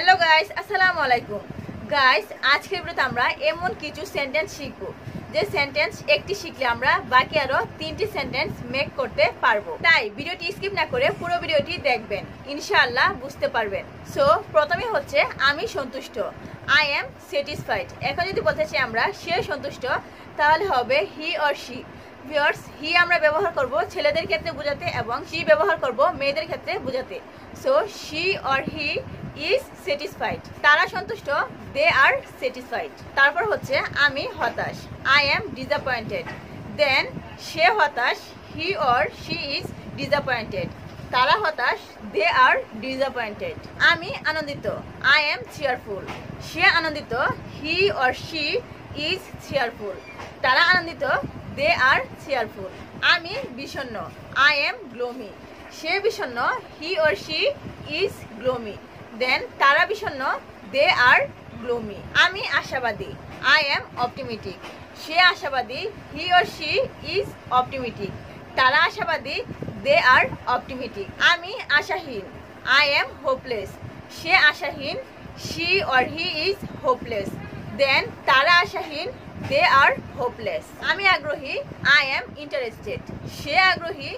Hello guys, আসসালামু আলাইকুম। Guys, আজকের ভিডিওতে আমরা এমন কিছু সেন্টেন্স শিখব যে সেন্টেন্স একটি শিখলে আমরা বাকি আরো 3টি সেন্টেন্স মেক করতে পারবো। তাই ভিডিওটি স্কিপ না করে পুরো ভিডিওটি দেখবেন, ইনশাআল্লাহ বুঝতে পারবেন। সো প্রথমে হচ্ছে আমি সন্তুষ্ট, আই এম স্যাটিসফাইড। এখন যদি বলতে চাই আমরা সে সন্তুষ্ট, তাহলে হবে হি অর শি। ভিউয়ার্স, হি আমরা ব্যবহার করব ছেলেদের ক্ষেত্রে বোঝাতে এবং শি ব্যবহার করব মেয়েদের ক্ষেত্রে বোঝাতে। So she or he is satisfied. তারা সন্তুষ্ট, দে আর স্যাটিসফাইড। তারপর হচ্ছে আমি হতাশ, আই এম ডিসঅ্যাপয়েন্টেড। দেন সে হতাশ, হি অর শি ইজ ডিসঅ্যাপয়েন্টেড। তারা হতাশ, দে আর ডিসঅ্যাপয়েন্টেড। আমি আনন্দিত, আই এম চেয়ারফুল। সে আনন্দিত, he or she is cheerful. তারা আনন্দিত, দে আর চেয়ারফুল। আমি বিষণ্ণ, আই এম গ্লোমি। সে বিষণ্ণ, he or she is gloomy. Then তারা বিষণ্ণ, দে আর গ্লোমি। আমি আশাবাদী, আই এম অপটিমিস্টিক। সে আশাবাদী, he or she is optimistic. তারা আশাবাদী, দে আর অপটিমিস্টিক। আমি আশাহীন, আই এম হোপলেস। সে আশাহীন, she or he is hopeless. Then তারা আশাহীন, দে আর হোপলেস। আমি আগ্রহী, আই এম ইন্টারেস্টেড। সে আগ্রহী,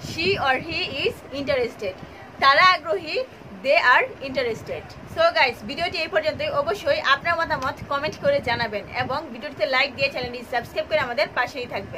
she or he is interested. তারা আগ্রহী, they are interested. So guys, ভিডিওটি এই পর্যন্তই। অবশ্যই আপনার মতামত কমেন্ট করে জানাবেন এবং ভিডিওটিতে লাইক দিয়ে চ্যানেলটি সাবস্ক্রাইব করে আমাদের পাশেই থাকবেন।